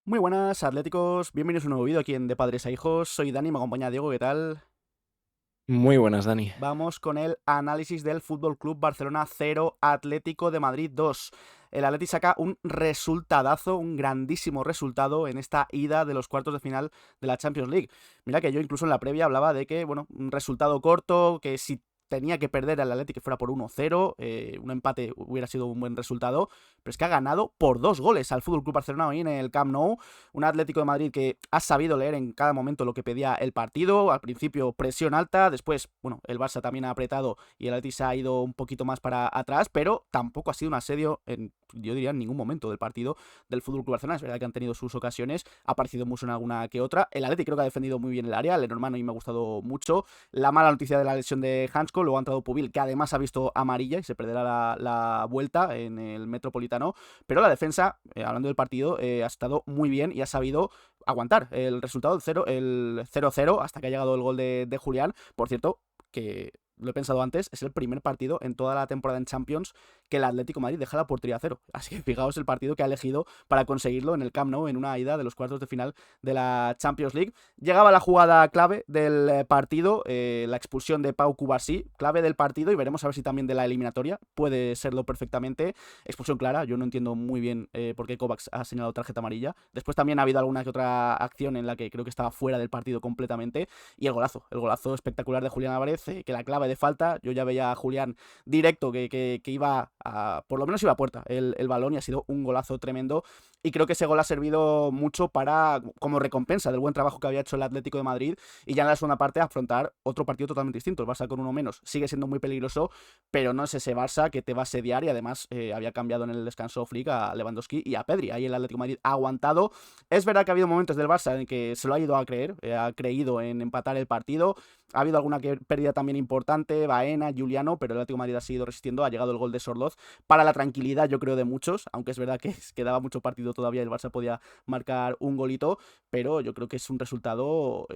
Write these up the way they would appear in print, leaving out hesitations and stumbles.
Muy buenas, atléticos. Bienvenidos a un nuevo vídeo aquí en De Padres a Hijos. Soy Dani, me acompaña Diego, ¿qué tal? Muy buenas, Dani. Vamos con el análisis del Fútbol Club Barcelona 0, Atlético de Madrid 2. El Atleti saca un resultadazo, un grandísimo resultado en esta ida de los cuartos de final de la Champions League. Mira que yo incluso en la previa hablaba de que, bueno, un resultado corto, que si tenía que perder el Atleti que fuera por 1-0, un empate hubiera sido un buen resultado, pero es que ha ganado por 2 goles al Fútbol Club Barcelona hoy en el Camp Nou. Un Atlético de Madrid que ha sabido leer en cada momento lo que pedía el partido. Al principio presión alta, después, bueno, el Barça también ha apretado y el Atleti se ha ido un poquito más para atrás, pero tampoco ha sido un asedio en, yo diría, en ningún momento del partido del Fútbol Club Barcelona. Es verdad que han tenido sus ocasiones, ha aparecido mucho en alguna que otra. El Atleti creo que ha defendido muy bien el área, el hermano y me ha gustado mucho. La mala noticia de la lesión de Hansko, luego ha entrado Pubil, que además ha visto amarilla y se perderá la vuelta en el Metropolitano, pero la defensa, hablando del partido, ha estado muy bien y ha sabido aguantar el resultado el 0-0 hasta que ha llegado el gol de Julián. Por cierto, que lo he pensado antes, es el primer partido en toda la temporada en Champions que el Atlético de Madrid deja la portería a cero. Así que fijaos el partido que ha elegido para conseguirlo en el Camp Nou en una ida de los cuartos de final de la Champions League. Llegaba la jugada clave del partido, la expulsión de Pau Cubarsí, clave del partido, y veremos a ver si también de la eliminatoria, puede serlo perfectamente. Expulsión clara, yo no entiendo muy bien por qué Kovacs ha señalado tarjeta amarilla. Después también ha habido alguna que otra acción en la que creo que estaba fuera del partido completamente. Y el golazo espectacular de Julián Álvarez, que la clave de falta, yo ya veía a Julián directo que iba a, por lo menos iba a puerta el balón, y ha sido un golazo tremendo. Y creo que ese gol ha servido mucho para, como recompensa del buen trabajo que había hecho el Atlético de Madrid, y ya en la segunda parte afrontar otro partido totalmente distinto. El Barça con uno menos sigue siendo muy peligroso, pero no es ese Barça que te va a asediar. Y además había cambiado en el descanso Flick a Lewandowski y a Pedri. Ahí el Atlético de Madrid ha aguantado. Es verdad que ha habido momentos del Barça en que se lo ha ido a creer, ha creído en empatar el partido. Ha habido alguna pérdida también importante, Baena, Juliano, pero el Atlético de Madrid ha seguido resistiendo. Ha llegado el gol de Sorloz para la tranquilidad, yo creo, de muchos, aunque es verdad que quedaba mucho partido todavía y el Barça podía marcar un golito, pero yo creo que es un resultado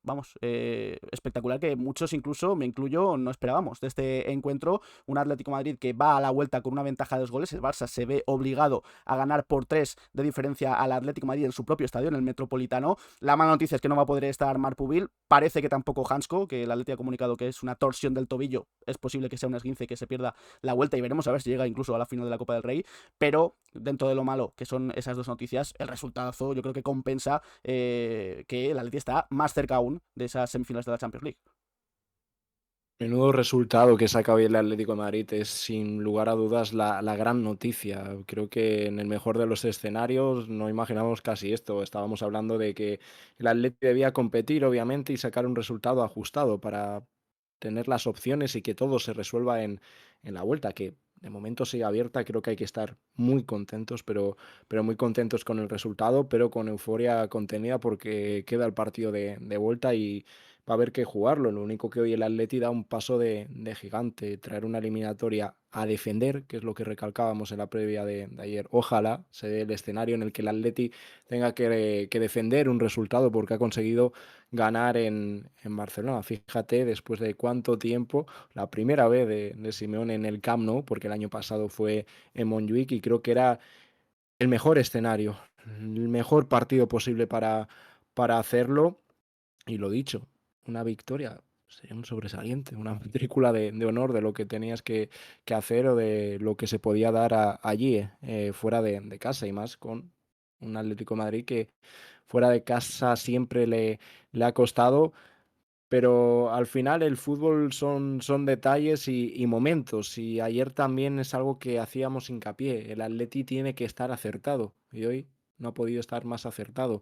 vamos, espectacular, que muchos, incluso me incluyo, no esperábamos de este encuentro. Un Atlético de Madrid que va a la vuelta con una ventaja de 2 goles. El Barça se ve obligado a ganar por 3 de diferencia al Atlético de Madrid en su propio estadio, en el Metropolitano. La mala noticia es que no va a poder estar Marc Pubil. Parece que tampoco Hansko, que el Atlético ha comunicado que es una torsión del tobillo. Es posible que sea un esguince, que se pierda la vuelta, y veremos a ver si llega incluso a la final de la Copa del Rey. Pero dentro de lo malo que son esas dos noticias, el resultado yo creo que compensa que el Atleti está más cerca aún de esas semifinales de la Champions League. Menudo resultado que saca hoy el Atlético de Madrid. Es sin lugar a dudas la gran noticia. Creo que en el mejor de los escenarios no imaginamos casi esto. Estábamos hablando de que el Atlético debía competir, obviamente, y sacar un resultado ajustado para tener las opciones y que todo se resuelva en la vuelta, que de momento sigue abierta. Creo que hay que estar muy contentos, pero muy contentos con el resultado, pero con euforia contenida porque queda el partido de vuelta y va a haber que jugarlo. Lo único que hoy el Atleti da un paso de gigante, traer una eliminatoria a defender, que es lo que recalcábamos en la previa de ayer. Ojalá se dé el escenario en el que el Atleti tenga que defender un resultado porque ha conseguido ganar en Barcelona. Fíjate, después de cuánto tiempo, la primera vez de Simeone en el Camp Nou, porque el año pasado fue en Montjuic y creo que era el mejor escenario, el mejor partido posible para hacerlo. Y lo dicho, una victoria sería un sobresaliente, una matrícula de honor de lo que tenías que hacer o de lo que se podía dar allí, fuera de casa, y más con un Atlético de Madrid que fuera de casa siempre le ha costado, pero al final el fútbol son detalles y momentos, y ayer también es algo que hacíamos hincapié, el Atleti tiene que estar acertado, y hoy no ha podido estar más acertado.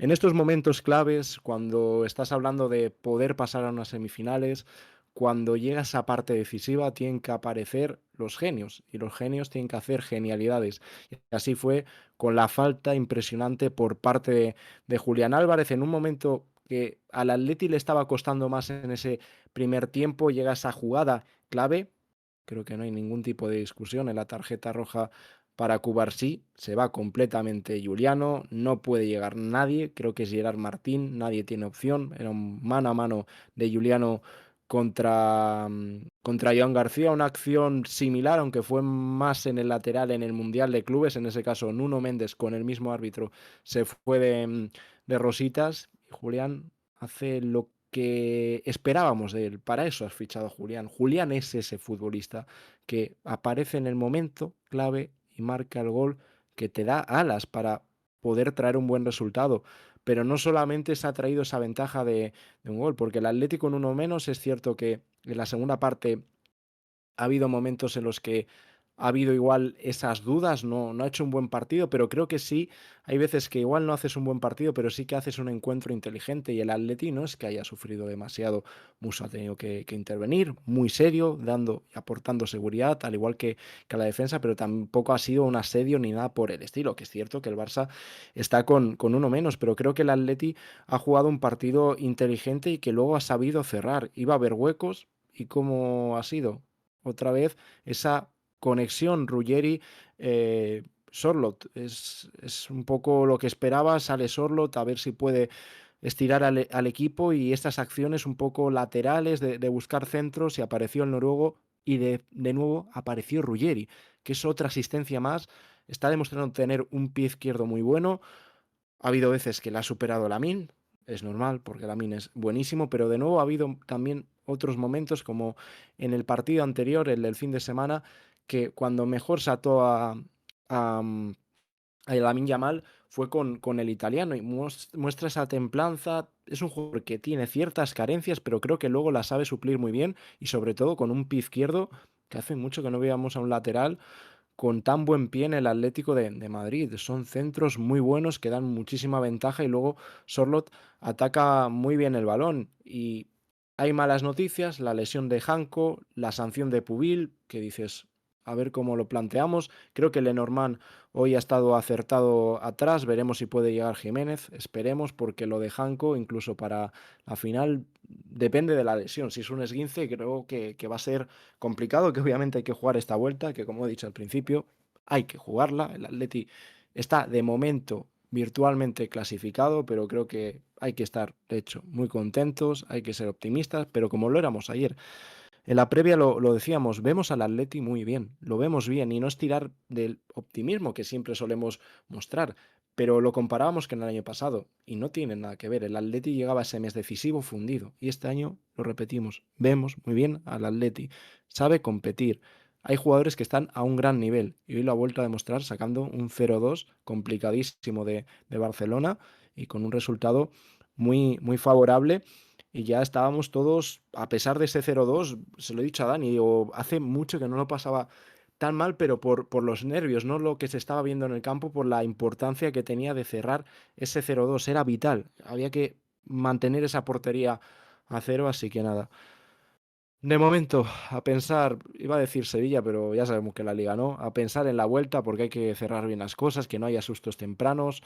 En estos momentos claves, cuando estás hablando de poder pasar a unas semifinales, cuando llega esa parte decisiva, tienen que aparecer los genios y los genios tienen que hacer genialidades. Y así fue con la falta impresionante por parte de Julián Álvarez en un momento que al Atleti le estaba costando más en ese primer tiempo, llega esa jugada clave. Creo que no hay ningún tipo de discusión en la tarjeta roja para Cubarsí. Se va completamente Juliano, no puede llegar nadie. Creo que es Gerard Martín, nadie tiene opción. Era un mano a mano de Juliano contra Joan García, una acción similar, aunque fue más en el lateral en el Mundial de Clubes, en ese caso Nuno Méndez con el mismo árbitro se fue de rositas y Julián hace lo que esperábamos de él. Para eso has fichado a Julián. Julián es ese futbolista que aparece en el momento clave y marca el gol que te da alas para poder traer un buen resultado. Pero no solamente se ha traído esa ventaja de un gol, porque el Atlético en uno menos es cierto que en la segunda parte ha habido momentos en los que ha habido igual esas dudas, no ha hecho un buen partido, pero creo que sí, hay veces que igual no haces un buen partido, pero sí que haces un encuentro inteligente y el Atleti no es que haya sufrido demasiado. Muso ha tenido que intervenir, muy serio, dando y aportando seguridad, al igual que a la defensa, pero tampoco ha sido un asedio ni nada por el estilo, que es cierto que el Barça está con uno menos, pero creo que el Atleti ha jugado un partido inteligente y que luego ha sabido cerrar. Iba a haber huecos y ¿cómo ha sido? Otra vez esa conexión Ruggeri Sorloth es un poco lo que esperaba, sale Sorloth a ver si puede estirar al equipo y estas acciones un poco laterales de buscar centros y apareció el noruego y de nuevo apareció Ruggeri, que es otra asistencia más, está demostrando tener un pie izquierdo muy bueno, ha habido veces que la ha superado Lamine, es normal porque Lamine es buenísimo, pero de nuevo ha habido también otros momentos como en el partido anterior, el del fin de semana, que cuando mejor se ató a, a Lamine Yamal fue con el italiano y muestra esa templanza. Es un jugador que tiene ciertas carencias, pero creo que luego las sabe suplir muy bien y sobre todo con un pie izquierdo que hace mucho que no veíamos a un lateral con tan buen pie en el Atlético de Madrid. Son centros muy buenos que dan muchísima ventaja y luego Sorloth ataca muy bien el balón. Y hay malas noticias, la lesión de Janko, la sanción de Pubil, que dices, a ver cómo lo planteamos. Creo que Lenormand hoy ha estado acertado atrás, veremos si puede llegar Jiménez, esperemos, porque lo de Janko, incluso para la final, depende de la lesión. Si es un esguince, creo que va a ser complicado, que obviamente hay que jugar esta vuelta, que como he dicho al principio, hay que jugarla. El Atleti está de momento virtualmente clasificado, pero creo que hay que estar, de hecho, muy contentos, hay que ser optimistas, pero como lo éramos ayer, en la previa lo decíamos, vemos al Atleti muy bien, lo vemos bien y no es tirar del optimismo que siempre solemos mostrar, pero lo comparábamos con el año pasado y no tiene nada que ver. El Atleti llegaba a ese mes decisivo fundido y este año lo repetimos, vemos muy bien al Atleti, sabe competir. Hay jugadores que están a un gran nivel y hoy lo ha vuelto a demostrar sacando un 0-2 complicadísimo de Barcelona y con un resultado muy favorable y ya estábamos todos, a pesar de ese 0-2, se lo he dicho a Dani, digo, hace mucho que no lo pasaba tan mal, pero por los nervios, no lo que se estaba viendo en el campo, por la importancia que tenía de cerrar ese 0-2, era vital, había que mantener esa portería a cero, así que nada. De momento, a pensar, iba a decir Sevilla, pero ya sabemos que la liga no, a pensar en la vuelta porque hay que cerrar bien las cosas, que no haya sustos tempranos,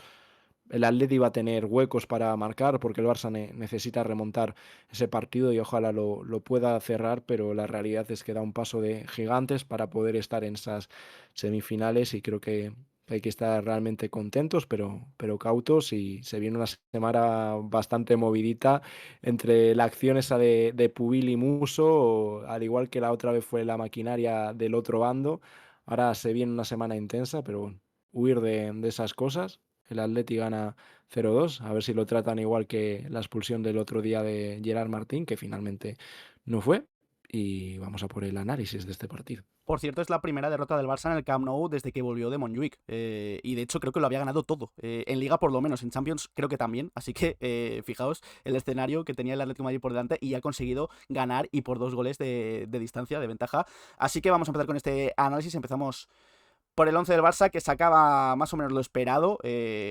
el Atleti va a tener huecos para marcar porque el Barça necesita remontar ese partido y ojalá lo pueda cerrar, pero la realidad es que da un paso de gigantes para poder estar en esas semifinales y creo que hay que estar realmente contentos, pero cautos y se viene una semana bastante movidita entre la acción esa de Pubil y Muso, al igual que la otra vez fue la maquinaria del otro bando. Ahora se viene una semana intensa, pero bueno, huir de esas cosas. El Atleti gana 0-2, a ver si lo tratan igual que la expulsión del otro día de Gerard Martín, que finalmente no fue. Y vamos a por el análisis de este partido. Por cierto, es la primera derrota del Barça en el Camp Nou desde que volvió de Montjuic. Y de hecho creo que lo había ganado todo. En Liga por lo menos, en Champions creo que también. Así que fijaos el escenario que tenía el Atlético de Madrid por delante y ha conseguido ganar y por 2 goles de distancia, de ventaja. Así que vamos a empezar con este análisis. Empezamos por el 11 del Barça, que sacaba más o menos lo esperado.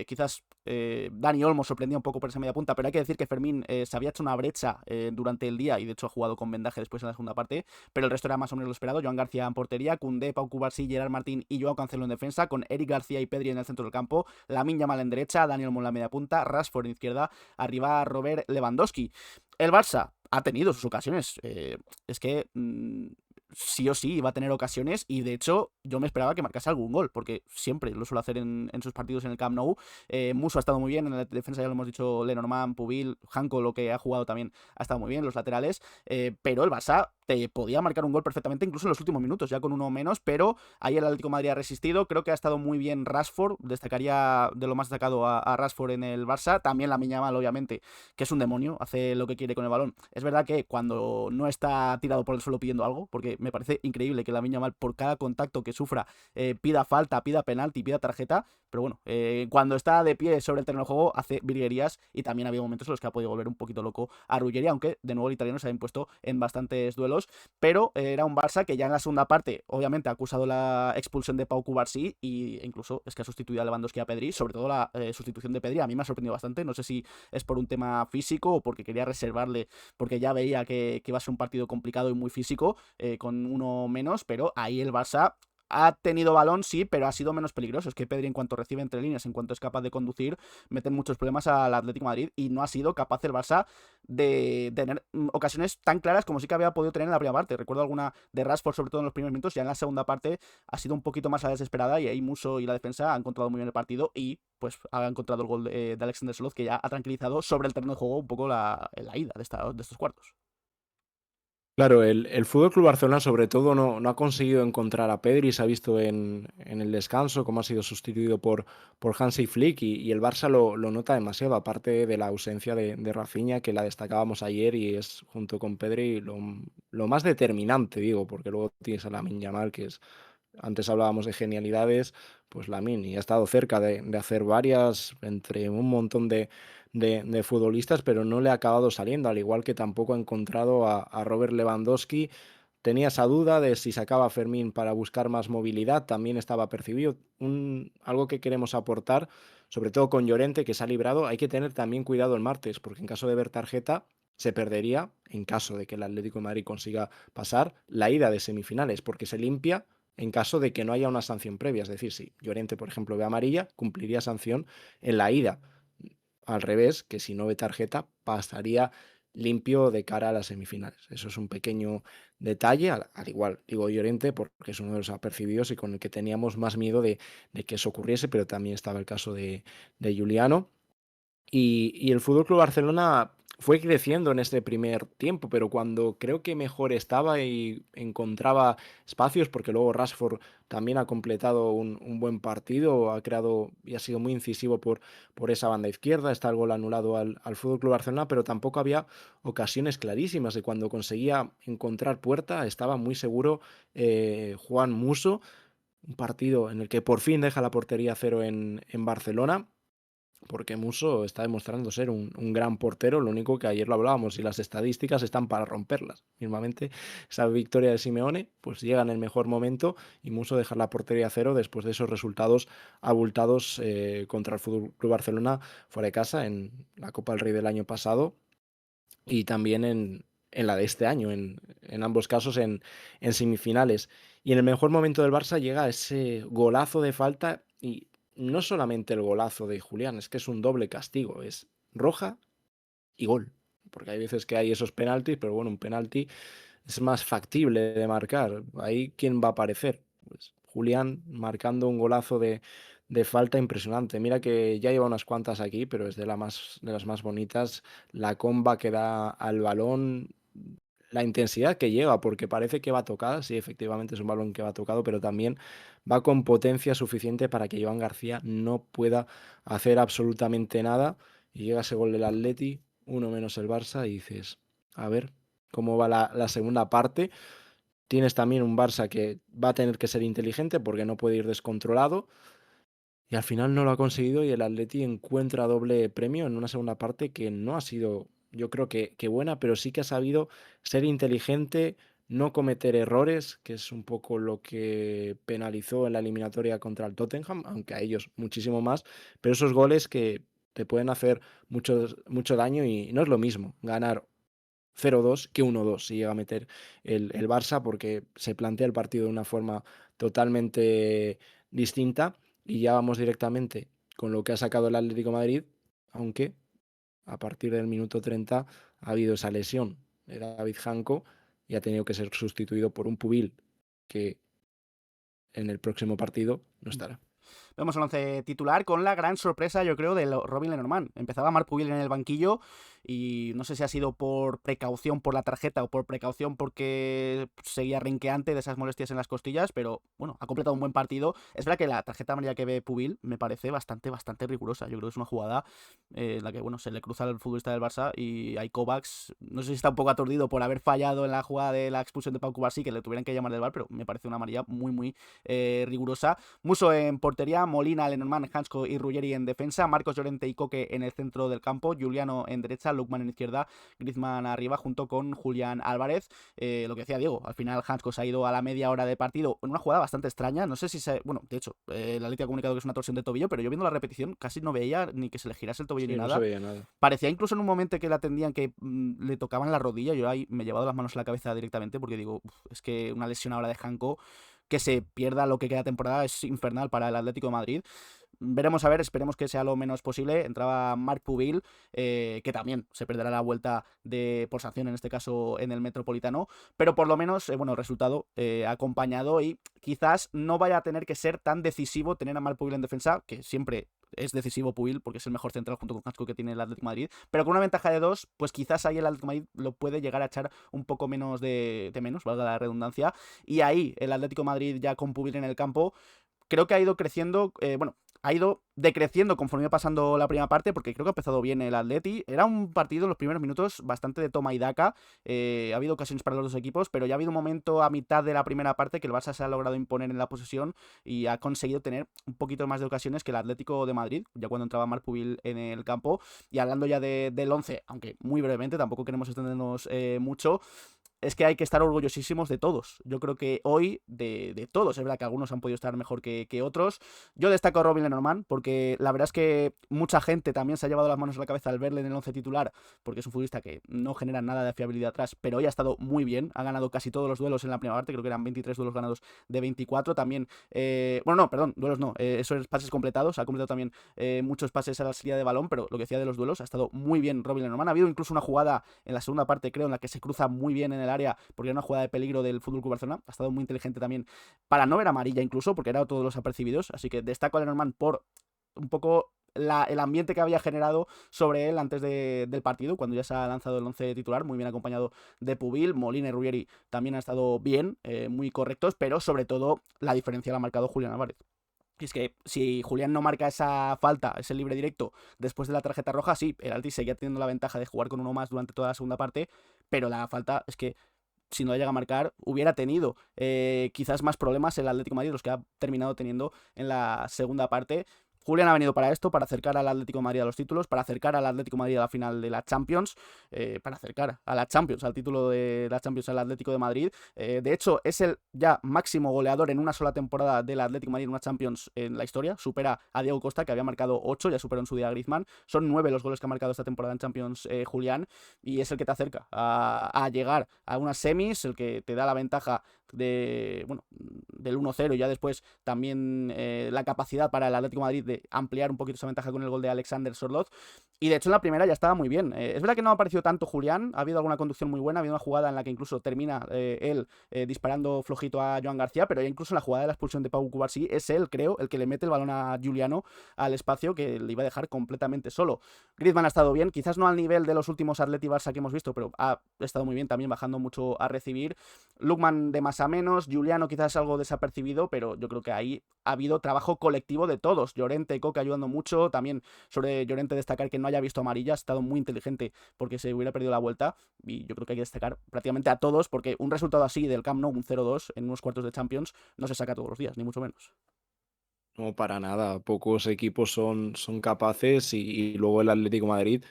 Quizás Dani Olmo sorprendía un poco por esa media punta, pero hay que decir que Fermín se había hecho una brecha durante el día y de hecho ha jugado con vendaje después en la segunda parte, pero el resto era más o menos lo esperado. Joan García en portería, Koundé, Pau Cubarsí, Gerard Martín y Joao Cancelo en defensa, con Eric García y Pedri en el centro del campo, Lamine Yamal en derecha, Dani Olmo en la media punta, Rashford en izquierda, arriba Robert Lewandowski. El Barça ha tenido sus ocasiones. Es que sí o sí iba a tener ocasiones y de hecho yo me esperaba que marcase algún gol, porque siempre lo suele hacer en sus partidos en el Camp Nou. Muso ha estado muy bien, en la defensa ya lo hemos dicho, Lenormand, Pubil, Janko, lo que ha jugado también ha estado muy bien, los laterales, pero el Barça te podía marcar un gol perfectamente, incluso en los últimos minutos, ya con uno menos, pero ahí el Atlético de Madrid ha resistido. Creo que ha estado muy bien Rashford, destacaría de lo más destacado a Rashford en el Barça, también la Yamal, obviamente, que es un demonio, hace lo que quiere con el balón. Es verdad que cuando no está tirado por el suelo pidiendo algo, porque me parece increíble que la Yamal por cada contacto que sufra pida falta, pida penalti, pida tarjeta, pero bueno, cuando está de pie sobre el terreno de juego hace virguerías, y también ha habido momentos en los que ha podido volver un poquito loco a Ruggieri, aunque de nuevo el italiano se ha impuesto en bastantes duelos, pero era un Barça que ya en la segunda parte obviamente ha acusado la expulsión de Pau Cubarsí, y incluso es que ha sustituido a Lewandowski y a Pedri, sobre todo la sustitución de Pedri a mí me ha sorprendido bastante. No sé si es por un tema físico o porque quería reservarle, porque ya veía que iba a ser un partido complicado y muy físico, con uno menos, pero ahí el Barça ha tenido balón, sí, pero ha sido menos peligroso. Es que Pedri, en cuanto recibe entre líneas, en cuanto es capaz de conducir, mete muchos problemas al Atlético de Madrid, y no ha sido capaz el Barça de tener ocasiones tan claras como sí que había podido tener en la primera parte. Recuerdo alguna de Rashford, sobre todo en los primeros minutos. Ya en la segunda parte ha sido un poquito más a la desesperada, y ahí Muso y la defensa han controlado muy bien el partido, y pues ha encontrado el gol de Alexander Soloz, que ya ha tranquilizado sobre el terreno de juego un poco la ida de estos cuartos. Claro, el Fútbol Club Barcelona, sobre todo, no ha conseguido encontrar a Pedri. Se ha visto en el descanso cómo ha sido sustituido por Hansi Flick, y el Barça lo nota demasiado, aparte de la ausencia de Rafinha, que la destacábamos ayer y es, junto con Pedri, lo más determinante, digo, porque luego tienes a Lamine Yamal, que es, antes hablábamos de genialidades, pues Lamine, y ha estado cerca de hacer varias entre un montón de futbolistas, pero no le ha acabado saliendo, al igual que tampoco ha encontrado a Robert Lewandowski. Tenía esa duda de si sacaba a Fermín para buscar más movilidad, también estaba percibido. Algo que queremos aportar, sobre todo con Llorente, que se ha librado, hay que tener también cuidado el martes, porque en caso de ver tarjeta, se perdería, en caso de que el Atlético de Madrid consiga pasar, la ida de semifinales, porque se limpia en caso de que no haya una sanción previa. Es decir, si Llorente, por ejemplo, ve amarilla, cumpliría sanción en la ida. Al revés, que si no ve tarjeta, pasaría limpio de cara a las semifinales. Eso es un pequeño detalle, al igual digo Llorente, porque es uno de los apercibidos y con el que teníamos más miedo de que eso ocurriese, pero también estaba el caso de Juliano. Y el Fútbol Club Barcelona fue creciendo en este primer tiempo, pero cuando creo que mejor estaba y encontraba espacios, porque luego Rashford también ha completado un buen partido, ha creado y ha sido muy incisivo por esa banda izquierda. Está el gol anulado al Fútbol Club Barcelona, pero tampoco había ocasiones clarísimas. Y cuando conseguía encontrar puerta, estaba muy seguro Juan Muso. Un partido en el que por fin deja la portería cero en Barcelona, porque Muso está demostrando ser un gran portero. Lo único que ayer lo hablábamos, y las estadísticas están para romperlas. Mismamente, esa victoria de Simeone pues llega en el mejor momento, y Muso deja la portería a cero después de esos resultados abultados contra el Fútbol Club Barcelona fuera de casa en la Copa del Rey del año pasado, y también en la de este año, en ambos casos en semifinales. Y en el mejor momento del Barça llega ese golazo de falta, y no solamente el golazo de Julián, es que es un doble castigo, es roja y gol. Porque hay veces que hay esos penaltis, pero bueno, un penalti es más factible de marcar. Ahí, ¿quién va a aparecer? Pues Julián marcando un golazo de falta impresionante. Mira que ya lleva unas cuantas aquí, pero es de las más bonitas. La comba que da al balón, la intensidad que lleva, porque parece que va tocada. Sí, efectivamente es un balón que va tocado, pero también va con potencia suficiente para que Joan García no pueda hacer absolutamente nada. Y llega ese gol del Atleti, uno menos el Barça, y dices, a ver cómo va la segunda parte. Tienes también un Barça que va a tener que ser inteligente porque no puede ir descontrolado, y al final no lo ha conseguido, y el Atleti encuentra doble premio en una segunda parte que no ha sido, yo creo que buena, pero sí que ha sabido ser inteligente, no cometer errores, que es un poco lo que penalizó en la eliminatoria contra el Tottenham, aunque a ellos muchísimo más, pero esos goles que te pueden hacer mucho daño, y no es lo mismo ganar 0-2 que 1-2 si llega a meter el Barça, porque se plantea el partido de una forma totalmente distinta. Y ya vamos directamente con lo que ha sacado el Atlético de Madrid, aunque a partir del minuto 30 ha habido esa lesión de David Janko y ha tenido que ser sustituido por un Pubil que en el próximo partido no estará. Vemos el once titular con la gran sorpresa, yo creo, de Robin Lenormand. Empezaba Marc Pubil en el banquillo y no sé si ha sido por precaución por la tarjeta o por precaución porque seguía renqueante de esas molestias en las costillas, pero bueno, ha completado un buen partido. Es verdad que la tarjeta amarilla que ve Pubil me parece bastante rigurosa. Yo creo que es una jugada en la que, bueno, se le cruza al futbolista del Barça y hay Kovacs, no sé si está un poco aturdido por haber fallado en la jugada de la expulsión de Pau Cubarsí, que le tuvieran que llamar del VAR, pero me parece una amarilla muy rigurosa. Muso en portería, Molina, Lenormand, Hansko y Ruggeri en defensa, Marcos Llorente y Coque en el centro del campo, Juliano en derecha, Lukman en izquierda, Griezmann arriba junto con Julián Álvarez. Lo que decía Diego, al final Hansko se ha ido a la media hora de partido en una jugada bastante extraña, no sé si se... Bueno, de hecho, el Atleti ha comunicado que es una torsión de tobillo, pero yo viendo la repetición casi no veía ni que se le girase el tobillo ni Sí, no se nada. veía nada. Parecía incluso en un momento que la atendían que le tocaban la rodilla. Yo ahí me he llevado las manos a la cabeza directamente porque digo, es que una lesión ahora de Hanko, que se pierda lo que queda de temporada, es infernal para el Atlético de Madrid. Veremos a ver, esperemos que sea lo menos posible. Entraba Marc Pubil, que también se perderá la vuelta por sanción, en este caso en el Metropolitano, pero por lo menos, bueno, el resultado acompañado y quizás no vaya a tener que ser tan decisivo tener a Marc Pubil en defensa, que siempre es decisivo Pubil porque es el mejor central junto con Casco que tiene el Atlético de Madrid, pero con una ventaja de 2, pues quizás ahí el Atlético de Madrid lo puede llegar a echar un poco menos de menos, valga la redundancia, y ahí el Atlético de Madrid ya con Pubil en el campo creo que ha ido creciendo, bueno, ha ido decreciendo conforme iba pasando la primera parte, porque creo que ha empezado bien el Atleti. Era un partido en los primeros minutos bastante de toma y daca. Ha habido ocasiones para los dos equipos, pero ya ha habido un momento a mitad de la primera parte que el Barça se ha logrado imponer en la posesión y ha conseguido tener un poquito más de ocasiones que el Atlético de Madrid, ya cuando entraba Marc Pubil en el campo. Y hablando ya del 11, aunque muy brevemente, tampoco queremos extendernos mucho, es que hay que estar orgullosísimos de todos. Yo creo que hoy, de todos, es verdad que algunos han podido estar mejor que otros. Yo destaco a Robin Lenormand, porque la verdad es que mucha gente también se ha llevado las manos a la cabeza al verle en el 11 titular, porque es un futbolista que no genera nada de fiabilidad atrás, pero hoy ha estado muy bien. Ha ganado casi todos los duelos en la primera parte, creo que eran 23 duelos ganados de 24. También, bueno, no, perdón, duelos no, esos pases completados. Ha completado también muchos pases a la salida de balón, pero lo que decía de los duelos, ha estado muy bien Robin Lenormand. Ha habido incluso una jugada en la segunda parte, creo, en la que se cruza muy bien en el área, porque era una jugada de peligro del FC Barcelona. Ha estado muy inteligente también para no ver amarilla incluso, porque era todos los apercibidos. Así que destaco a Lenormand por un poco el ambiente que había generado sobre él antes del partido, cuando ya se ha lanzado el 11 titular, muy bien acompañado de Pubil. Molina y Ruggeri también han estado bien, muy correctos, pero sobre todo la diferencia la ha marcado Julián Álvarez. Y es que si Julián no marca esa falta, ese libre directo, después de la tarjeta roja, sí, el Atleti seguía teniendo la ventaja de jugar con uno más durante toda la segunda parte, pero la falta es que si no llega a marcar, hubiera tenido quizás más problemas el Atlético de Madrid, los que ha terminado teniendo en la segunda parte. Julián ha venido para esto, para acercar al Atlético de Madrid a los títulos, para acercar al Atlético de Madrid a la final de la Champions, para acercar a la Champions, al título de la Champions al Atlético de Madrid. De hecho, es el ya máximo goleador en una sola temporada del Atlético de Madrid en una Champions en la historia. Supera a Diego Costa, que había marcado 8, ya superó en su día a Griezmann. Son 9 los goles que ha marcado esta temporada en Champions Julián, y es el que te acerca a llegar a unas semis, el que te da la ventaja bueno, del 1-0 y ya después también la capacidad para el Atlético de Madrid de ampliar un poquito esa ventaja con el gol de Alexander Sorloth. Y de hecho en la primera ya estaba muy bien. Es verdad que no ha aparecido tanto Julián, ha habido alguna conducción muy buena, ha habido una jugada en la que incluso termina él disparando flojito a Joan García, pero ya incluso en la jugada de la expulsión de Pau Cubarsí es él, creo, el que le mete el balón a Juliano al espacio, que le iba a dejar completamente solo. Griezmann ha estado bien, quizás no al nivel de los últimos Atleti Barça que hemos visto, pero ha estado muy bien también, bajando mucho a recibir. Lukman de más a menos, Juliano quizás algo desapercibido, pero yo creo que ahí ha habido trabajo colectivo de todos. Llorente, Coque ayudando mucho, también sobre Llorente destacar que no haya visto amarilla, ha estado muy inteligente porque se hubiera perdido la vuelta, y yo creo que hay que destacar prácticamente a todos, porque un resultado así del Camp Nou, un 0-2 en unos cuartos de Champions, no se saca todos los días, ni mucho menos. No, para nada. Pocos equipos son capaces y luego el Atlético de Madrid,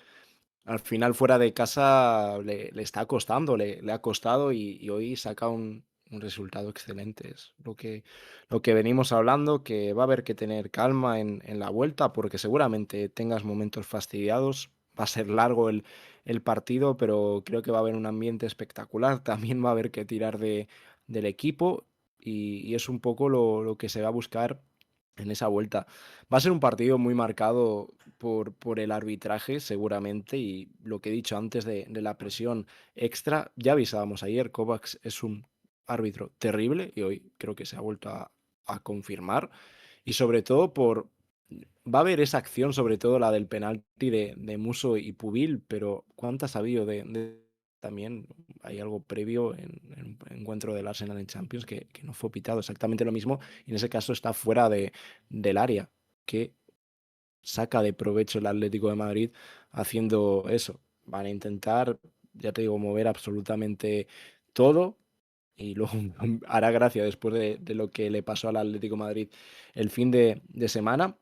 al final fuera de casa le está costando, le ha costado y hoy saca un resultado excelente. Es lo que venimos hablando, que va a haber que tener calma en la vuelta porque seguramente tengas momentos fastidiados. Va a ser largo el partido, pero creo que va a haber un ambiente espectacular. También va a haber que tirar del equipo y es un poco lo que se va a buscar en esa vuelta. Va a ser un partido muy marcado por el arbitraje, seguramente, y lo que he dicho antes de la presión extra. Ya avisábamos ayer, Kovacs es un árbitro terrible y hoy creo que se ha vuelto a a confirmar y sobre todo va a haber esa acción, sobre todo la del penalti de Muso y Pubil, pero ¿cuántas ha habido también hay algo previo en un encuentro del Arsenal en Champions que no fue pitado exactamente lo mismo y en ese caso está fuera del área, que saca de provecho el Atlético de Madrid haciendo eso. Van a intentar, ya te digo, mover absolutamente todo y luego hará gracia después de lo que le pasó al Atlético de Madrid el fin de semana.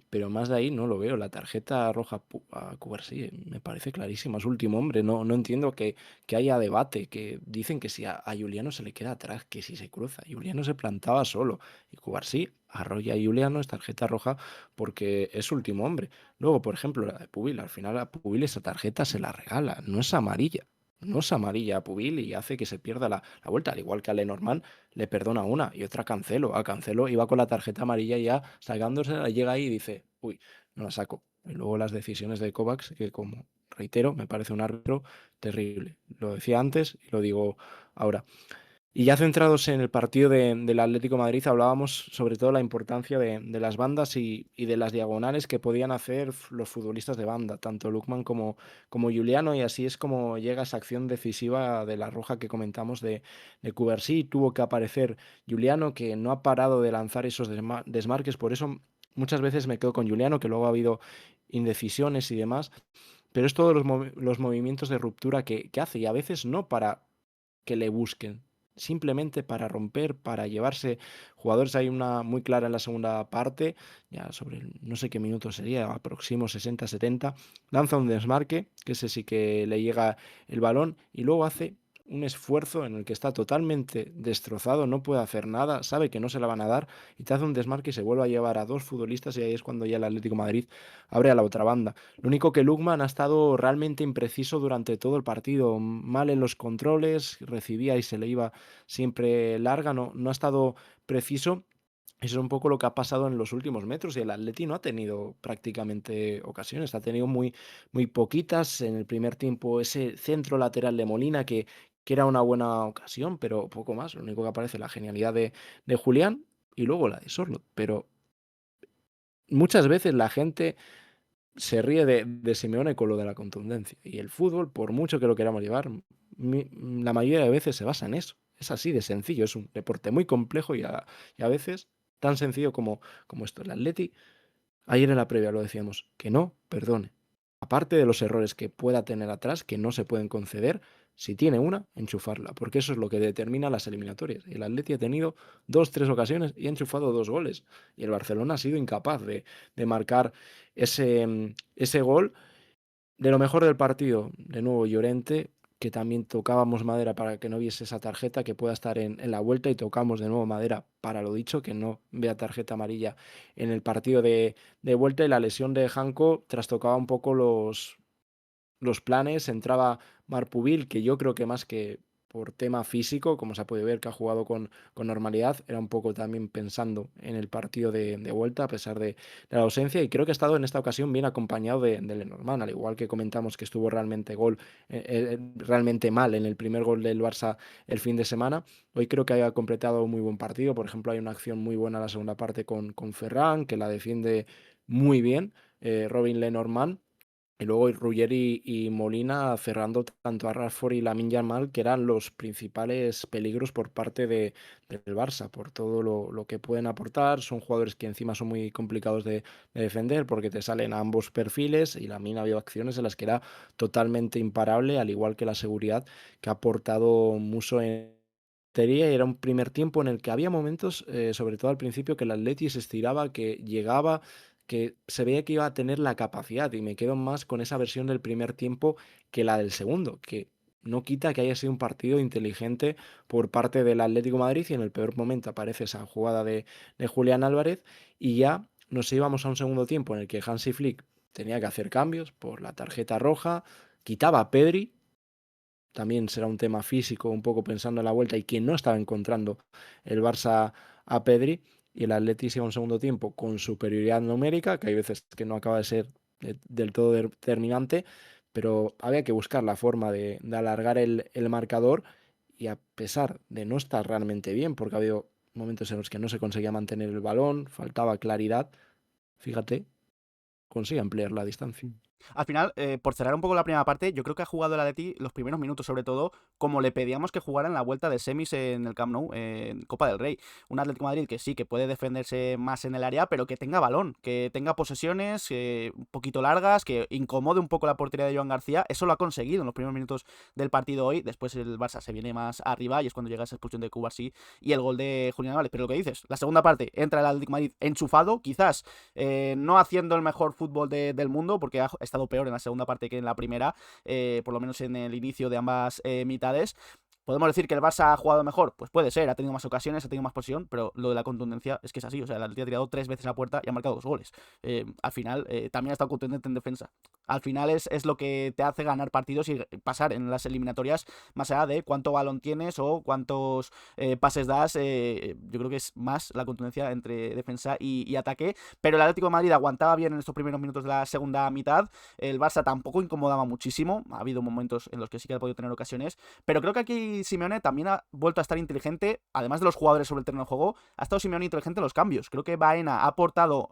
Pero más de ahí no lo veo. La tarjeta roja a Cubarsí me parece clarísima. Es último hombre. No entiendo que haya debate. Que dicen que si a Juliano se le queda atrás, que si se cruza. Juliano se plantaba solo. Y Cubarsí arrolla a Juliano, es tarjeta roja porque es último hombre. Luego, por ejemplo, la de Pubil. Al final a Pubil esa tarjeta se la regala. No es amarilla. No es amarilla a Pubil y hace que se pierda la vuelta. Al igual que a Lenormand le perdona una y otra a Cancelo. A Cancelo iba con la tarjeta amarilla ya sacándose, llega ahí y dice, uy, no la saco. Y luego las decisiones de Kovacs, que como reitero, me parece un árbitro terrible. Lo decía antes y lo digo ahora. Y ya centrados en el partido del Atlético de Madrid, hablábamos sobre todo la importancia de las bandas y de las diagonales que podían hacer los futbolistas de banda, tanto Lukman como Juliano, y así es como llega esa acción decisiva de la roja que comentamos de Cubarsí. Tuvo que aparecer Juliano, que no ha parado de lanzar esos desmarques, por eso muchas veces me quedo con Juliano, que luego ha habido indecisiones y demás, pero es todos los movimientos de ruptura que hace, y a veces no para que le busquen, simplemente para romper, para llevarse jugadores. Hay una muy clara en la segunda parte, ya sobre no sé qué minuto sería, aproximo 60-70, lanza un desmarque, que ese sí que le llega el balón, y luego hace un esfuerzo en el que está totalmente destrozado, no puede hacer nada, sabe que no se la van a dar, y te hace un desmarque y se vuelve a llevar a dos futbolistas, y ahí es cuando ya el Atlético de Madrid abre a la otra banda. Lo único que Lukman ha estado realmente impreciso durante todo el partido, mal en los controles, recibía y se le iba siempre larga, no ha estado preciso. Eso es un poco lo que ha pasado en los últimos metros y el Atleti no ha tenido prácticamente ocasiones, ha tenido muy poquitas. En el primer tiempo ese centro lateral de Molina que era una buena ocasión, pero poco más. Lo único que aparece es la genialidad de Julián y luego la de Sorloth. Pero muchas veces la gente se ríe de Simeone con lo de la contundencia. Y el fútbol, por mucho que lo queramos llevar, la mayoría de veces se basa en eso. Es así de sencillo. Es un deporte muy complejo y a veces tan sencillo como esto. El Atleti, ayer en la previa lo decíamos, que no perdone. Aparte de los errores que pueda tener atrás, que no se pueden conceder, si tiene una, enchufarla, porque eso es lo que determina las eliminatorias. El Atleti ha tenido 2-3 ocasiones y ha enchufado 2 goles. Y el Barcelona ha sido incapaz de marcar ese gol. De lo mejor del partido, de nuevo Llorente, que también tocábamos madera para que no viese esa tarjeta, que pueda estar en la vuelta, y tocamos de nuevo madera para lo dicho, que no vea tarjeta amarilla en el partido de vuelta. Y la lesión de Janko trastocaba un poco los planes. Entraba Marpubil, que yo creo que más que por tema físico, como se ha podido ver que ha jugado con normalidad, era un poco también pensando en el partido de vuelta, a pesar de la ausencia, y creo que ha estado en esta ocasión bien acompañado de Lenormand, al igual que comentamos que estuvo realmente mal en el primer gol del Barça el fin de semana. Hoy creo que haya completado un muy buen partido. Por ejemplo, hay una acción muy buena en la segunda parte con Ferran, que la defiende muy bien, Robin Lenormand, y luego Ruggeri y Molina cerrando tanto a Rashford y Lamine Yamal, que eran los principales peligros por parte del Barça, por todo lo que pueden aportar. Son jugadores que encima son muy complicados de defender porque te salen a ambos perfiles, y Lamine ha habido acciones en las que era totalmente imparable, al igual que la seguridad que ha aportado Muso en portería. Era un primer tiempo en el que había momentos, sobre todo al principio, que el Atleti se estiraba, que llegaba, que se veía que iba a tener la capacidad, y me quedo más con esa versión del primer tiempo que la del segundo, que no quita que haya sido un partido inteligente por parte del Atlético de Madrid, y en el peor momento aparece esa jugada de Julián Álvarez, y ya nos íbamos a un segundo tiempo en el que Hansi Flick tenía que hacer cambios por la tarjeta roja, quitaba a Pedri. También será un tema físico, un poco pensando en la vuelta, y que no estaba encontrando el Barça a Pedri, y el Atleti sigue un segundo tiempo con superioridad numérica, que hay veces que no acaba de ser del todo determinante, pero había que buscar la forma de alargar el marcador, y a pesar de no estar realmente bien, porque ha habido momentos en los que no se conseguía mantener el balón, faltaba claridad. Fíjate, consigue ampliar la distancia. Al final, por cerrar un poco la primera parte, yo creo que ha jugado el Atleti los primeros minutos, sobre todo, como le pedíamos que jugara en la vuelta de semis en el Camp Nou, en Copa del Rey. Un Atlético de Madrid que sí, que puede defenderse más en el área, pero que tenga balón, que tenga posesiones un poquito largas, que incomode un poco la portería de Joan García. Eso lo ha conseguido en los primeros minutos del partido hoy. Después el Barça se viene más arriba y es cuando llega esa expulsión de Cubarsí y el gol de Julián Álvarez. Pero lo que dices, la segunda parte entra el Atlético de Madrid enchufado, quizás no haciendo el mejor fútbol del mundo, porque ha estado peor en la segunda parte que en la primera, por lo menos en el inicio de ambas mitades. ¿Podemos decir que el Barça ha jugado mejor? Pues puede ser, ha tenido más ocasiones, ha tenido más posición, pero lo de la contundencia es que es así. O sea, el Atleti ha tirado 3 veces a puerta y ha marcado 2 goles. Al final, también ha estado contundente en defensa. Al final es lo que te hace ganar partidos y pasar en las eliminatorias, más allá de cuánto balón tienes o cuántos pases das. Yo creo que es más la contundencia entre defensa y ataque. Pero el Atlético de Madrid aguantaba bien en estos primeros minutos de la segunda mitad. El Barça tampoco incomodaba muchísimo. Ha habido momentos en los que sí que ha podido tener ocasiones. Pero creo que aquí Simeone también ha vuelto a estar inteligente. Además de los jugadores sobre el terreno de juego, ha estado Simeone inteligente en los cambios. Creo que Baena ha aportado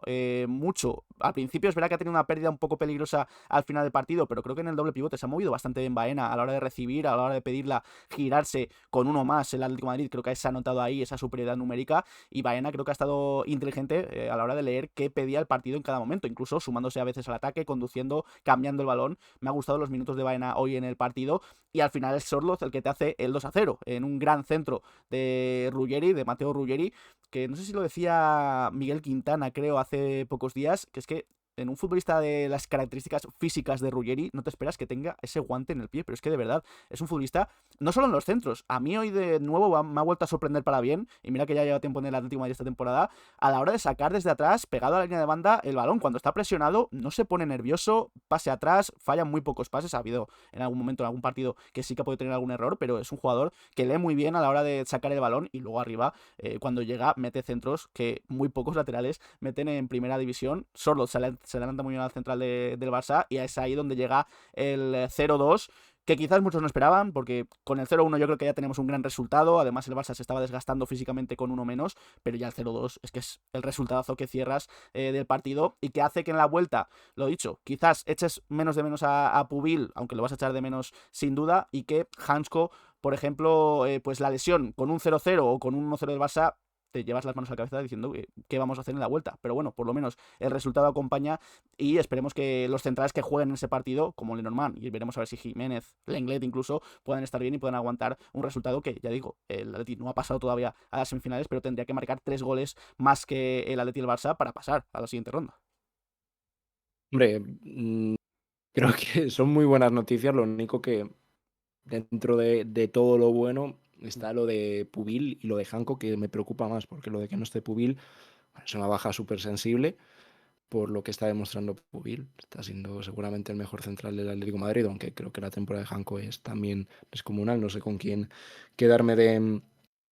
mucho. Al principio es verdad que ha tenido una pérdida un poco peligrosa al final del partido, pero creo que en el doble pivote se ha movido bastante bien Baena a la hora de recibir, a la hora de pedirla, girarse con uno más. El Atlético de Madrid creo que se ha notado ahí esa superioridad numérica y Baena creo que ha estado inteligente a la hora de leer qué pedía el partido en cada momento, incluso sumándose a veces al ataque, conduciendo, cambiando el balón. Me ha gustado los minutos de Baena hoy en el partido y al final es Sorloz el que te hace el 2-0 en un gran centro de Ruggeri, de Mateo Ruggeri, que no sé si lo decía Miguel Quintana, creo, hace pocos días, que es que en un futbolista de las características físicas de Ruggeri no te esperas que tenga ese guante en el pie, pero es que de verdad es un futbolista, no solo en los centros, a mí hoy de nuevo me ha vuelto a sorprender para bien, y mira que ya lleva tiempo en el Atlético de Madrid esta temporada, a la hora de sacar desde atrás, pegado a la línea de banda, el balón, cuando está presionado, no se pone nervioso, pase atrás, fallan muy pocos pases, ha habido en algún momento, en algún partido, que sí que puede tener algún error, pero es un jugador que lee muy bien a la hora de sacar el balón, y luego arriba, cuando llega, mete centros que muy pocos laterales meten en primera división. Sorlo se adelanta muy bien al central del Barça y es ahí donde llega el 0-2, que quizás muchos no esperaban, porque con el 0-1 yo creo que ya tenemos un gran resultado. Además el Barça se estaba desgastando físicamente con uno menos, pero ya el 0-2 es que es el resultado que cierras del partido y que hace que en la vuelta, lo dicho, quizás eches menos de menos a Pubil, aunque lo vas a echar de menos sin duda, y que Hansko, por ejemplo, pues la lesión con un 0-0 o con un 1-0 del Barça, te llevas las manos a la cabeza diciendo qué vamos a hacer en la vuelta. Pero bueno, por lo menos el resultado acompaña y esperemos que los centrales que jueguen en ese partido, como Lenormand, y veremos a ver si Jiménez, Lenglet incluso, puedan estar bien y puedan aguantar un resultado que, ya digo, el Atleti no ha pasado todavía a las semifinales, pero tendría que marcar 3 goles más que el Atleti y el Barça para pasar a la siguiente ronda. Hombre, creo que son muy buenas noticias. Lo único que dentro de todo lo bueno está lo de Pubil y lo de Janko, que me preocupa más, porque lo de que no esté Pubil es una baja súper sensible por lo que está demostrando Pubil. Está siendo seguramente el mejor central del Atlético de Madrid, aunque creo que la temporada de Janko es también descomunal. No sé con quién quedarme de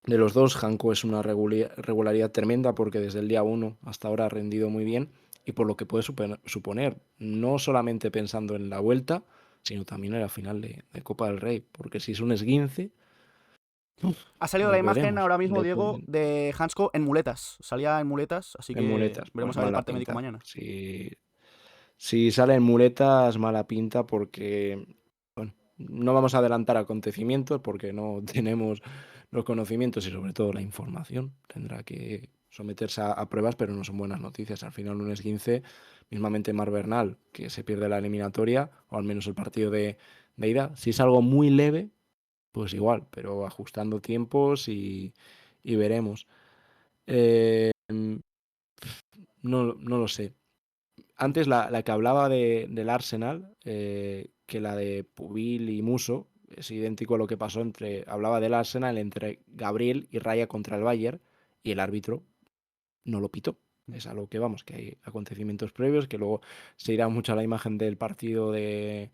los dos. Janko es una regularidad tremenda porque desde el día 1 hasta ahora ha rendido muy bien y por lo que puede suponer, no solamente pensando en la vuelta, sino también en la final de Copa del Rey, porque si es un esguince, Ha salido la pues imagen veremos. ahora mismo, Le Diego, pueden de Hansko en muletas. Salía en muletas, así en que muletas, pues veremos a ver el mala parte médico pinta. mañana. Si sale en muletas, mala pinta porque, bueno, no vamos a adelantar acontecimientos porque no tenemos los conocimientos y sobre todo la información. Tendrá que someterse a pruebas, pero no son buenas noticias. Al final un esguince, mismamente Mar Bernal, que se pierde la eliminatoria, o al menos el partido de ida. Si es algo muy leve, pues igual, pero ajustando tiempos y veremos. Eh, no lo sé. Antes la que hablaba del Arsenal, que la de Pubil y Muso, es idéntico a lo que pasó hablaba del Arsenal entre Gabriel y Raya contra el Bayern y el árbitro no lo pitó. Es a lo que vamos, que hay acontecimientos previos, que luego se irá mucho a la imagen del partido del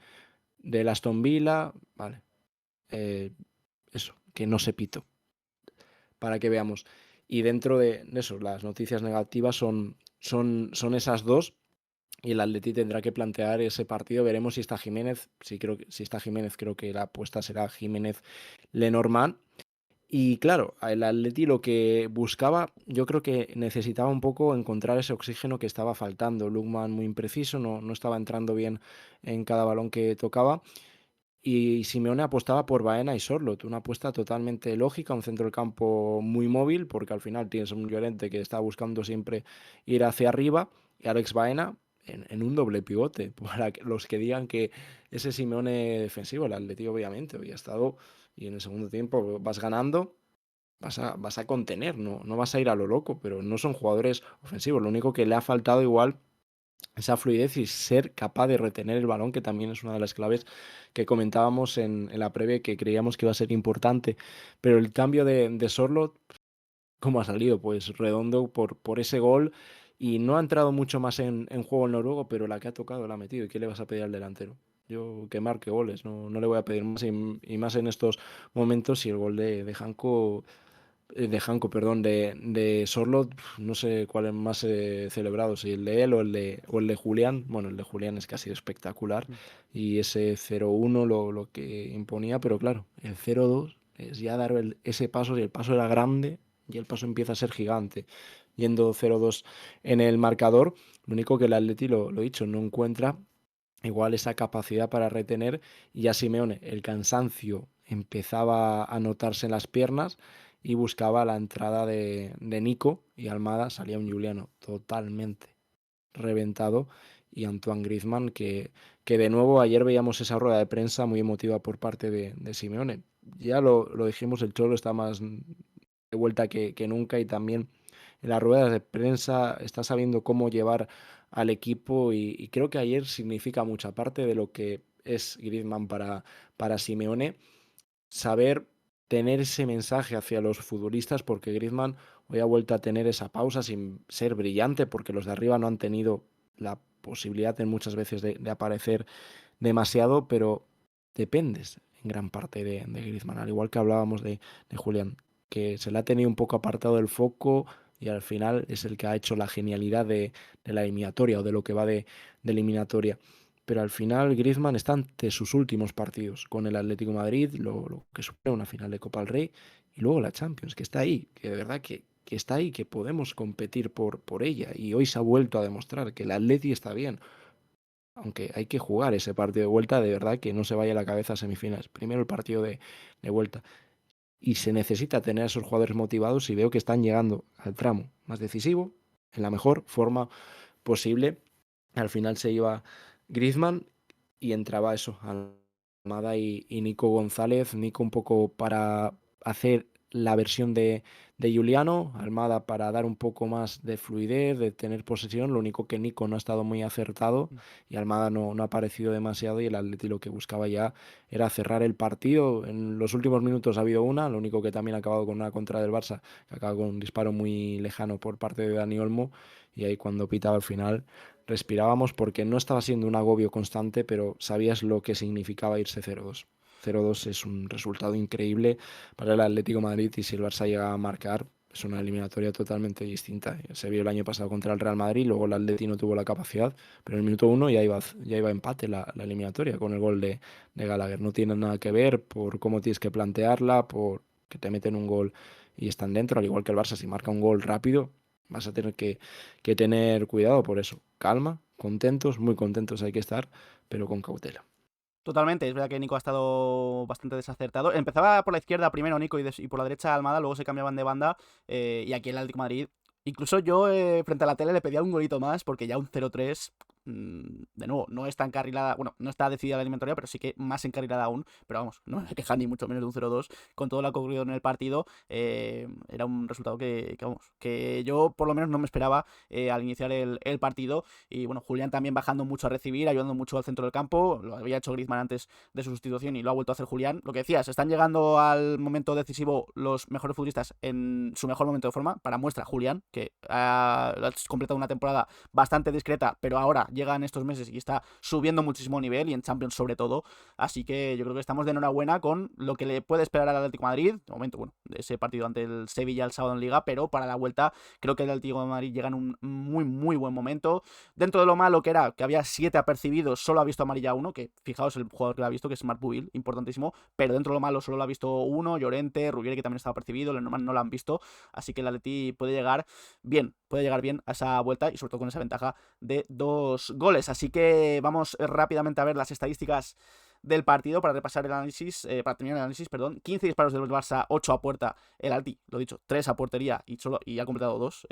Aston Villa, vale. Eso, que no se pitó, para que veamos. Y dentro de eso, las noticias negativas son esas dos. Y el Atleti tendrá que plantear ese partido. Veremos si está Jiménez. Si está Jiménez, creo que la apuesta será Jiménez Lenormand. Y claro, el Atleti lo que buscaba, yo creo que necesitaba un poco encontrar ese oxígeno que estaba faltando. Lookman muy impreciso, no estaba entrando bien en cada balón que tocaba. Y Simeone apostaba por Baena y Sorloth, una apuesta totalmente lógica, un centro del campo muy móvil, porque al final tienes un Llorente que está buscando siempre ir hacia arriba, y Alex Baena en un doble pivote, para los que digan que ese Simeone defensivo, el Atleti obviamente, hoy ha estado, y en el segundo tiempo vas ganando, vas a contener, no vas a ir a lo loco, pero no son jugadores ofensivos, lo único que le ha faltado igual esa fluidez y ser capaz de retener el balón, que también es una de las claves que comentábamos en la previa, que creíamos que iba a ser importante. Pero el cambio de Sorloth, ¿cómo ha salido? Pues redondo por ese gol, y no ha entrado mucho más en juego el noruego, pero la que ha tocado la ha metido. ¿Y qué le vas a pedir al delantero? Yo que marque goles, no le voy a pedir más, y más en estos momentos. Y el gol de Hanko, perdón, de Sorloth, no sé cuál es más celebrado, si el de él o el de Julián. Bueno, el de Julián es que ha sido espectacular, y ese 0-1 lo que imponía, pero claro, el 0-2 es ya dar ese paso, y el paso era grande, y el paso empieza a ser gigante. Yendo 0-2 en el marcador, lo único que el Atleti, lo dicho, no encuentra igual esa capacidad para retener, y a Simeone el cansancio empezaba a notarse en las piernas, y buscaba la entrada de Nico, y Almada salía un Juliano totalmente reventado, y Antoine Griezmann que de nuevo ayer veíamos esa rueda de prensa muy emotiva por parte de Simeone. Ya lo dijimos, el Cholo está más de vuelta que nunca, y también en las ruedas de prensa está sabiendo cómo llevar al equipo, y creo que ayer significa mucha parte de lo que es Griezmann para Simeone, saber tener ese mensaje hacia los futbolistas, porque Griezmann hoy ha vuelto a tener esa pausa sin ser brillante, porque los de arriba no han tenido la posibilidad en muchas veces de aparecer demasiado, pero dependes en gran parte de Griezmann, al igual que hablábamos de Julián, que se le ha tenido un poco apartado del foco, y al final es el que ha hecho la genialidad de la eliminatoria, o de lo que va de eliminatoria. Pero al final Griezmann está ante sus últimos partidos con el Atlético de Madrid, lo que supone una final de Copa del Rey, y luego la Champions, que está ahí, que de verdad que está ahí, que podemos competir por ella, y hoy se ha vuelto a demostrar que el Atleti está bien, aunque hay que jugar ese partido de vuelta, de verdad que no se vaya la cabeza a semifinales. Primero el partido de vuelta. Y se necesita tener a esos jugadores motivados, y veo que están llegando al tramo más decisivo, en la mejor forma posible. Al final se iba Griezmann, y entraba eso, Almada y Nico González. Nico un poco para hacer la versión de Juliano, Almada para dar un poco más de fluidez, de tener posesión. Lo único que Nico no ha estado muy acertado, y Almada no ha aparecido demasiado, y el Atleti lo que buscaba ya era cerrar el partido. En los últimos minutos ha habido una, lo único que también ha acabado con una contra del Barça, que acaba con un disparo muy lejano por parte de Dani Olmo, y ahí cuando pitaba al final respirábamos, porque no estaba siendo un agobio constante, pero sabías lo que significaba irse 0-2. 0-2 es un resultado increíble para el Atlético de Madrid, y si el Barça llega a marcar, es una eliminatoria totalmente distinta. Se vio el año pasado contra el Real Madrid, luego el Atleti no tuvo la capacidad, pero en el minuto 1 ya iba empate la eliminatoria con el gol de Gallagher. No tiene nada que ver por cómo tienes que plantearla, por que te meten un gol y están dentro, al igual que el Barça, si marca un gol rápido, vas a tener que tener cuidado. Por eso, calma, contentos, muy contentos hay que estar, pero con cautela. Totalmente, es verdad que Nico ha estado bastante desacertado. Empezaba por la izquierda primero Nico y por la derecha Almada, luego se cambiaban de banda, y aquí el Atlético de Madrid. Incluso yo frente a la tele le pedía un golito más, porque ya un 0-3, de nuevo, no está encarrilada, bueno, no está decidida la eliminatoria, pero sí que más encarrilada aún. Pero vamos, no me queja ni mucho menos de un 0-2 con todo lo que ha ocurrido en el partido. Era un resultado vamos, que yo por lo menos no me esperaba al iniciar el partido. Y bueno, Julián también bajando mucho a recibir, ayudando mucho al centro del campo. Lo había hecho Griezmann antes de su sustitución, y lo ha vuelto a hacer Julián. Lo que decías, están llegando al momento decisivo los mejores futbolistas en su mejor momento de forma. Para muestra, Julián, que ha completado una temporada bastante discreta, pero ahora llega en estos meses y está subiendo muchísimo nivel, y en Champions sobre todo, así que yo creo que estamos de enhorabuena con lo que le puede esperar al Atlético de Madrid, de momento, bueno, de ese partido ante el Sevilla el sábado en Liga, pero para la vuelta creo que el Atlético de Madrid llega en un muy, muy buen momento. Dentro de lo malo que era, que había 7 apercibidos, solo ha visto amarilla uno, que fijaos el jugador que lo ha visto, que es Marc Bubil, importantísimo, pero dentro de lo malo solo lo ha visto uno, Llorente, Ruggeri, que también estaba apercibido, Lenormand no lo han visto, así que el Atleti puede llegar bien a esa vuelta, y sobre todo con esa ventaja de 2 goles. Así que vamos rápidamente a ver las estadísticas del partido para repasar el análisis, para terminar el análisis, perdón. 15 disparos del Barça, 8 a puerta, el Alti, lo dicho, 3 a portería y ha completado 2,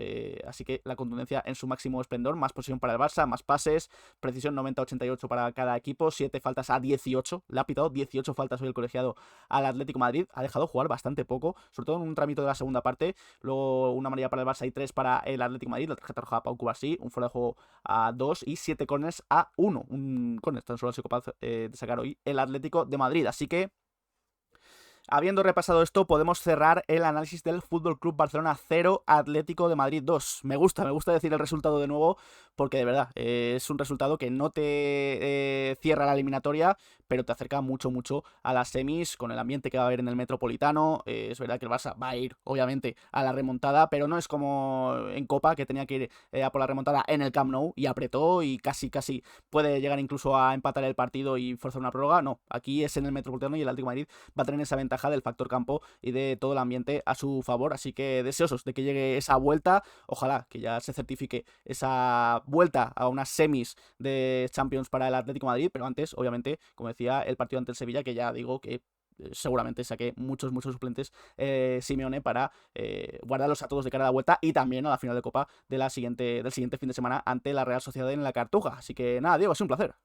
así que la contundencia en su máximo esplendor, más posesión para el Barça, más pases, precisión 90-88 para cada equipo, 7 faltas a 18, le ha pitado 18 faltas hoy el colegiado al Atlético de Madrid, ha dejado jugar bastante poco, sobre todo en un tramito de la segunda parte, luego una amarilla para el Barça y 3 para el Atlético de Madrid, la tarjeta roja a Pau Cubarsí, un fuera de juego a 2 y 7 corners a 1, un corner tan solo ha sido capaz de sacar hoy el Atlético de Madrid, así que habiendo repasado esto, podemos cerrar el análisis del Fútbol Club Barcelona 0, Atlético de Madrid 2. Me gusta decir el resultado de nuevo, porque de verdad es un resultado que no te cierra la eliminatoria, pero te acerca mucho, mucho a las semis, con el ambiente que va a haber en el Metropolitano. Es verdad que el Barça va a ir, obviamente, a la remontada, pero no es como en Copa, que tenía que ir a por la remontada en el Camp Nou, y apretó, y casi puede llegar incluso a empatar el partido y forzar una prórroga. No, aquí es en el Metropolitano, y el Atlético de Madrid va a tener esa ventaja del factor campo y de todo el ambiente a su favor, así que deseosos de que llegue esa vuelta, ojalá que ya se certifique esa vuelta a unas semis de Champions para el Atlético de Madrid, pero antes, obviamente, como decía, el partido ante el Sevilla, que ya digo que seguramente saque muchos suplentes Simeone para guardarlos a todos de cara a la vuelta, y también a la final de Copa del siguiente fin de semana ante la Real Sociedad en la Cartuja. Así que nada, Diego, ha sido un placer.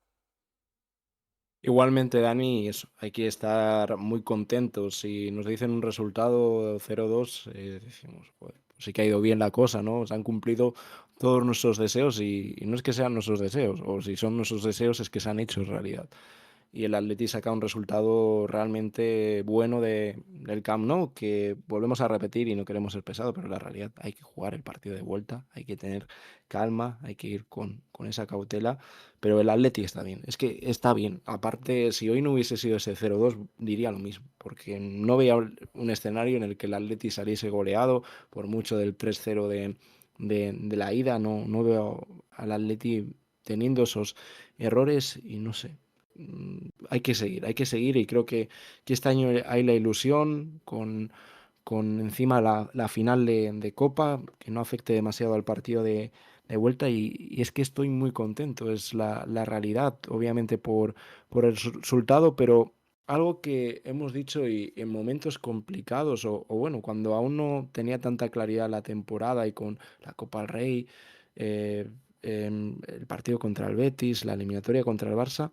Igualmente, Dani, hay que estar muy contentos. Si nos dicen un resultado 0-2, decimos, pues sí que ha ido bien la cosa, ¿no? Se han cumplido todos nuestros deseos, y no es que sean nuestros deseos, o si son nuestros deseos es que se han hecho realidad. Y el Atleti saca un resultado realmente bueno del Camp Nou, que volvemos a repetir y no queremos ser pesados, pero la realidad, hay que jugar el partido de vuelta, hay que tener calma, hay que ir con esa cautela, pero el Atleti está bien, es que está bien. Aparte, si hoy no hubiese sido ese 0-2, diría lo mismo, porque no veía un escenario en el que el Atleti saliese goleado, por mucho del 3-0 de la ida. No veo al Atleti teniendo esos errores, y no sé. Hay que seguir, y creo que este año hay la ilusión con encima la final de Copa, que no afecte demasiado al partido de vuelta, y es que estoy muy contento, es la realidad, obviamente por el resultado, pero algo que hemos dicho, y en momentos complicados, o bueno, cuando aún no tenía tanta claridad la temporada, y con la Copa del Rey, el partido contra el Betis, la eliminatoria contra el Barça,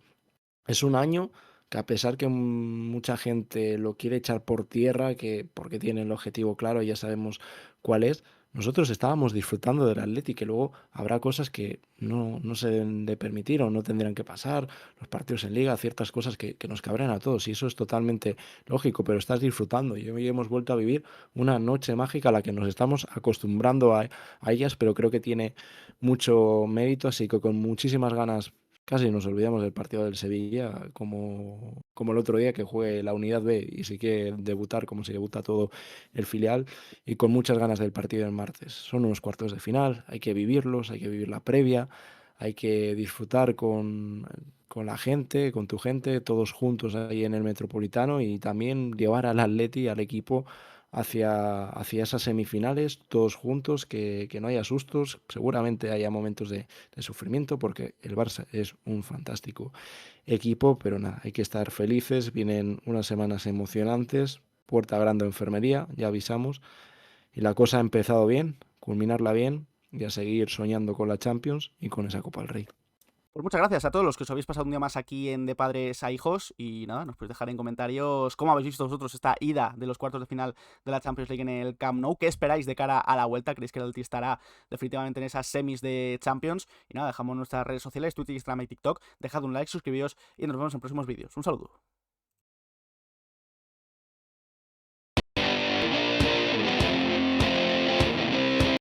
es un año que, a pesar que mucha gente lo quiere echar por tierra, que porque tiene el objetivo claro y ya sabemos cuál es, nosotros estábamos disfrutando del Atleti, que luego habrá cosas que no se deben de permitir o no tendrían que pasar, los partidos en liga, ciertas cosas que nos cabrean a todos, y eso es totalmente lógico, pero estás disfrutando, y hoy hemos vuelto a vivir una noche mágica a la que nos estamos acostumbrando a ellas, pero creo que tiene mucho mérito, así que con muchísimas ganas. Casi nos olvidamos del partido del Sevilla, como el otro día, que juegue la Unidad B y sí que debutar como se debuta todo el filial, y con muchas ganas del partido del martes. Son unos cuartos de final, hay que vivirlos, hay que vivir la previa, hay que disfrutar con la gente, con tu gente, todos juntos ahí en el Metropolitano, y también llevar al Atleti, al equipo, hacia esas semifinales, todos juntos, que no haya sustos, seguramente haya momentos de sufrimiento, porque el Barça es un fantástico equipo, pero nada, hay que estar felices, vienen unas semanas emocionantes, puerta grande o enfermería, ya avisamos, y la cosa ha empezado bien, culminarla bien, y a seguir soñando con la Champions y con esa Copa del Rey. Pues muchas gracias a todos los que os habéis pasado un día más aquí en De Padres a Hijos, y nada, nos podéis dejar en comentarios cómo habéis visto vosotros esta ida de los cuartos de final de la Champions League en el Camp Nou, qué esperáis de cara a la vuelta, creéis que el Atleti estará definitivamente en esas semis de Champions, y nada, dejamos nuestras redes sociales, Twitter, Instagram y TikTok, dejad un like, suscribíos, y nos vemos en próximos vídeos. Un saludo.